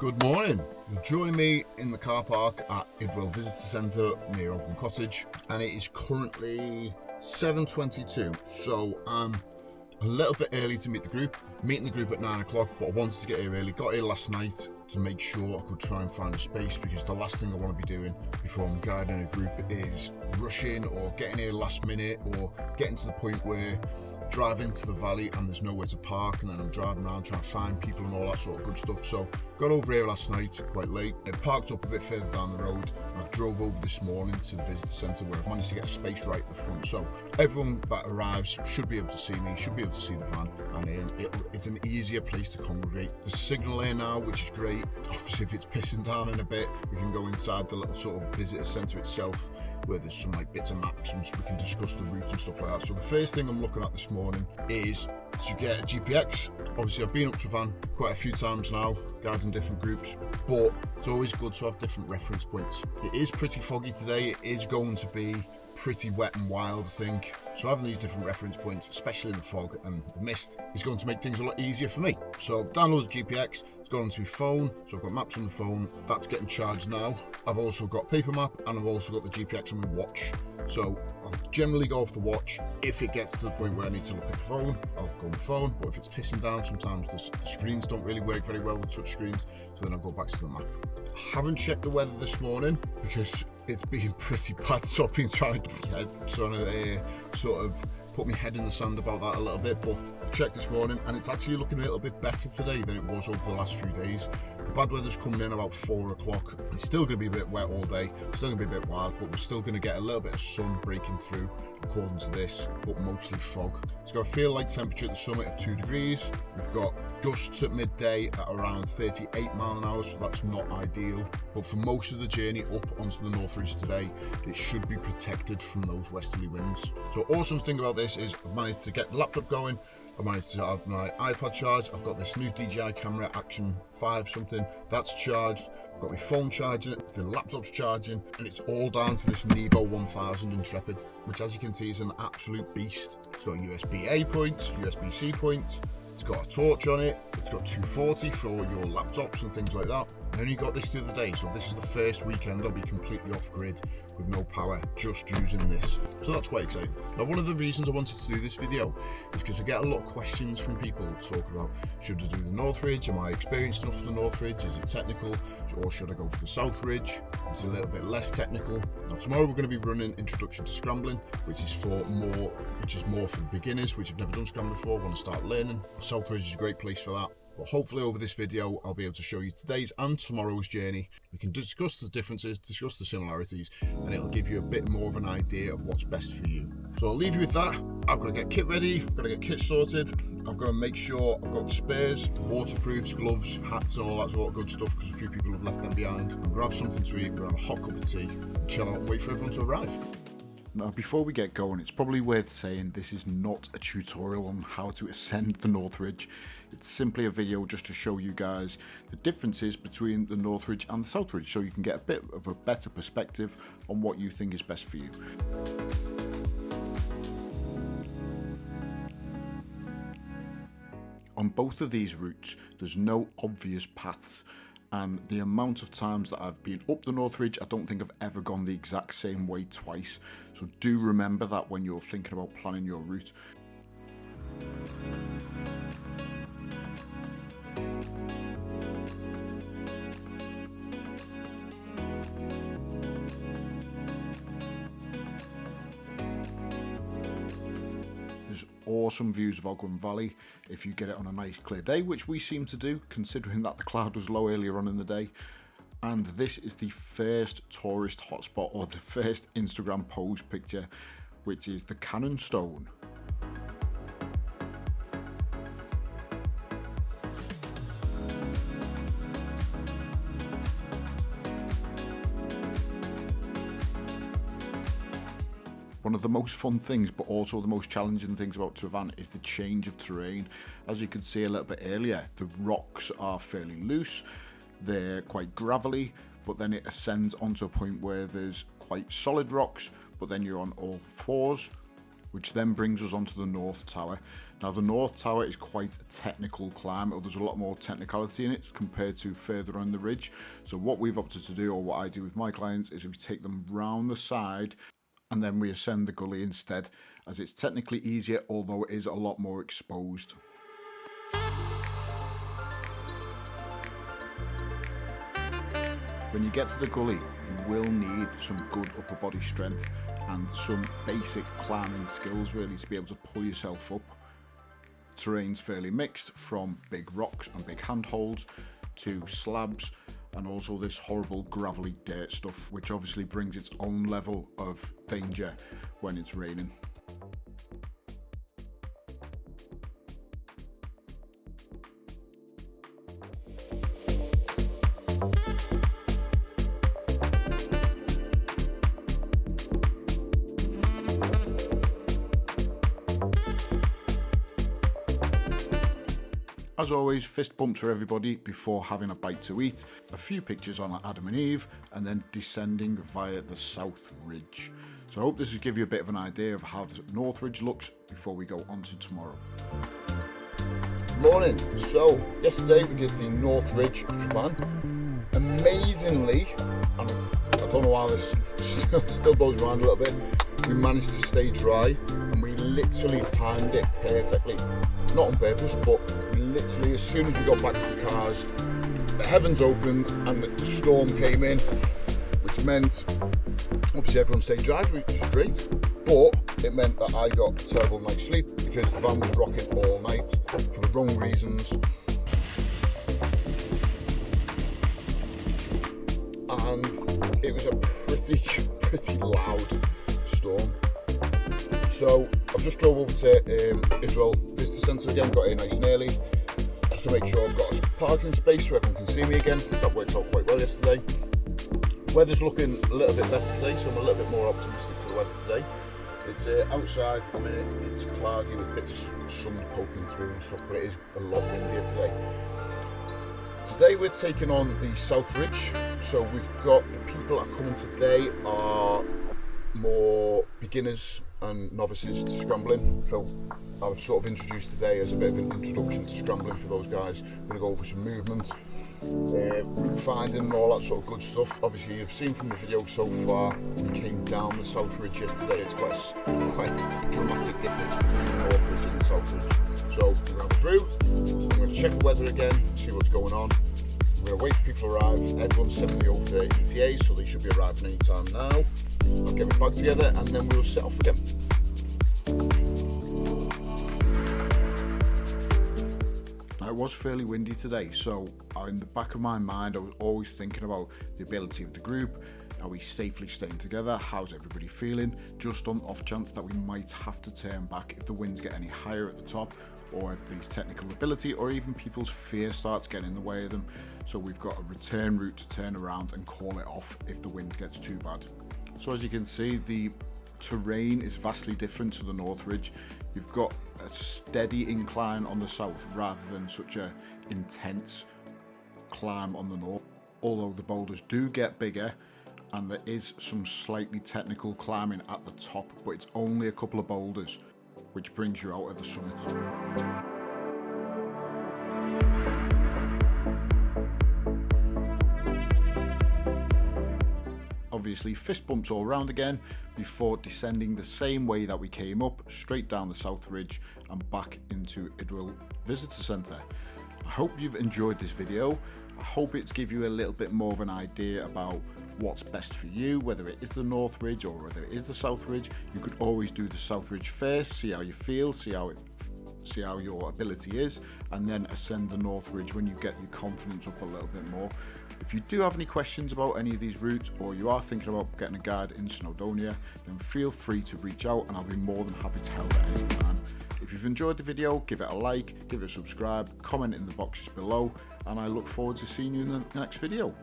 Good morning. You're joining me in the car park at Idwell Visitor Centre near Oakham Cottage, and it is currently 7:22. So I'm a little bit early to meet the group. Meeting the group at 9 o'clock, but I wanted to get here early. Got here last night to make sure I could try and find a space, because the last thing I want to be doing before I'm guiding a group is rushing or getting here last minute or getting to the point where drive into the valley and there's nowhere to park, and then I'm driving around trying to find people and all that sort of good stuff. So got over here last night quite late. I parked up a bit further down the road, and I drove over this morning to the visitor centre where I've managed to get a space right at the front. So everyone that arrives should be able to see me, should be able to see the van, and it's an easier place to congregate. There's a signal here now, which is great. Obviously, if it's pissing down in a bit, we can go inside the little sort of visitor centre itself, where there's some like bits of maps and we can discuss the route and stuff like that. So the first thing I'm looking at this morning is to get a GPX. Obviously I've been up Tryfan quite a few times now, guiding different groups, but it's always good to have different reference points. It is pretty foggy today. It is going to be pretty wet and wild, I think. So having these different reference points, especially in the fog and the mist, is going to make things a lot easier for me. So I've downloaded GPX, it's gone onto my phone, so I've got maps on the phone, that's getting charged now. I've also got paper map, and I've also got the GPX on my watch. So I'll generally go off the watch. If it gets to the point where I need to look at the phone, I'll go on the phone, but if it's pissing down, sometimes the screens don't really work very well, the touch screens, so then I'll go back to the map. I haven't checked the weather this morning because it's been pretty bad, so I've been trying to sort of put my head in the sand about that a little bit, but I've checked this morning and it's actually looking a little bit better today than it was over the last few days. The bad weather's coming in about 4 o'clock. It's still going to be a bit wet all day, still going to be a bit wild, but we're still going to get a little bit of sun breaking through according to this, but mostly fog. It's got a feel like temperature at the summit of 2 degrees. We've got gusts at midday at around 38 mile an hour, so that's not ideal. But for most of the journey up onto the North Ridge today, it should be protected from those westerly winds. So awesome thing about this is I've managed to get the laptop going. I managed to have my iPod charged. I've got this new DJI camera, Action 5 something, that's charged. I've got my phone charging, the laptop's charging, and it's all down to this Nebo 1000 Intrepid, which as you can see is an absolute beast. It's got USB-A points, USB-C points, it's got a torch on it, it's got 240 for all your laptops and things like that. I only got this the other day, so this is the first weekend I'll be completely off grid with no power, just using this. So that's quite exciting. Now, one of the reasons I wanted to do this video is because I get a lot of questions from people talking about, should I do the North Ridge? Am I experienced enough for the North Ridge? Is it technical? Or should I go for the South Ridge? It's a little bit less technical. Now, tomorrow we're going to be running Introduction to Scrambling, which is more for the beginners, which have never done scrambling before, want to start learning. South Ridge is a great place for that. But hopefully over this video I'll be able to show you today's and tomorrow's journey. We can discuss the differences, discuss the similarities, and it'll give you a bit more of an idea of what's best for you. So I'll leave you with that. I've got to get kit ready, I've got to get kit sorted, I've got to make sure I've got spares, waterproofs, gloves, hats and all that sort of good stuff, because a few people have left them behind. I'm going to have something to eat, we're going to have a hot cup of tea, and chill out and wait for everyone to arrive. Now, before we get going, it's probably worth saying this is not a tutorial on how to ascend the North Ridge. It's simply a video just to show you guys the differences between the North Ridge and the South Ridge, so you can get a bit of a better perspective on what you think is best for you. On both of these routes, there's no obvious paths. And the amount of times that I've been up the North Ridge, I don't think I've ever gone the exact same way twice. So do remember that when you're thinking about planning your route. There's awesome views of Ogwen Valley if you get it on a nice clear day, which we seem to do, considering that the cloud was low earlier on in the day. And this is the first tourist hotspot, or the first Instagram pose picture, which is the Cannon Stone. One of the most fun things, but also the most challenging things about Tryfan is the change of terrain. As you could see a little bit earlier, the rocks are fairly loose, they're quite gravelly, but then it ascends onto a point where there's quite solid rocks, but then you're on all fours, which then brings us onto the North Tower. Now the North Tower is quite a technical climb, there's a lot more technicality in it compared to further on the ridge. So what we've opted to do, or what I do with my clients, is we take them round the side and then we ascend the gully instead, as it's technically easier, although it is a lot more exposed. When you get to the gully, you will need some good upper body strength and some basic climbing skills really to be able to pull yourself up. Terrain's fairly mixed, from big rocks and big handholds to slabs, and also this horrible gravelly dirt stuff, which obviously brings its own level of danger when it's raining. As always, fist bumps for everybody before having a bite to eat, a few pictures on Adam and Eve, and then descending via the South Ridge. So I hope this will give you a bit of an idea of how the North Ridge looks before we go on to tomorrow. Morning. So yesterday we did the North Ridge of Tryfan. Amazingly, and I don't know why this still blows my mind a little bit, we managed to stay dry and we literally timed it perfectly. Not on purpose, but literally as soon as we got back to the cars, the heavens opened and the storm came in, which meant obviously everyone stayed dry, which was great, but it meant that I got a terrible night's sleep because the van was rocking all night for the wrong reasons. And it was a pretty loud storm. So I've just drove over to Israel Visitor Centre again, got here nice and early, just to make sure I've got a parking space so everyone can see me again. That worked out quite well yesterday. Weather's looking a little bit better today, so I'm a little bit more optimistic for the weather today. It's outside for the minute, it's cloudy with bits of sun poking through and stuff, but it is a lot windier today. Today we're taking on the South Ridge, so we've got the people that are coming today are more beginners and novices to scrambling, so I've sort of introduced today as a bit of an introduction to scrambling for those guys. We're going to go over some movement, route finding and all that sort of good stuff. Obviously you've seen from the video so far, we came down the South Ridge yesterday. It's quite a dramatic difference between the North Ridge and the South Ridge. So we're going to go through, I'm going to check the weather again, see what's going on. We're going to wait for people to arrive. Everyone's sent me over the ETAs, so they should be arriving any time now. I'll get my bag together and then we'll set off again. Now it was fairly windy today, so in the back of my mind I was always thinking about the ability of the group. Are we safely staying together? How's everybody feeling? Just on the off chance that we might have to turn back if the winds get any higher at the top, or everybody's technical ability, or even people's fear starts getting in the way of them. So we've got a return route to turn around and call it off if the wind gets too bad. So as you can see, the terrain is vastly different to the North Ridge. You've got a steady incline on the south rather than such a intense climb on the north. Although the boulders do get bigger and there is some slightly technical climbing at the top, but it's only a couple of boulders, which brings you out at the summit. Obviously fist bumps all around again before descending the same way that we came up, straight down the South Ridge and back into Idwil Visitor Centre. I hope you've enjoyed this video. I hope it's give you a little bit more of an idea about what's best for you, whether it is the North Ridge or whether it is the South Ridge. You could always do the South Ridge first, see how you feel, see how your ability is, and then ascend the North Ridge when you get your confidence up a little bit more. If you do have any questions about any of these routes, or you are thinking about getting a guide in Snowdonia, then feel free to reach out and I'll be more than happy to help at any time. If you've enjoyed the video, give it a like, give it a subscribe, comment in the boxes below, and I look forward to seeing you in the next video.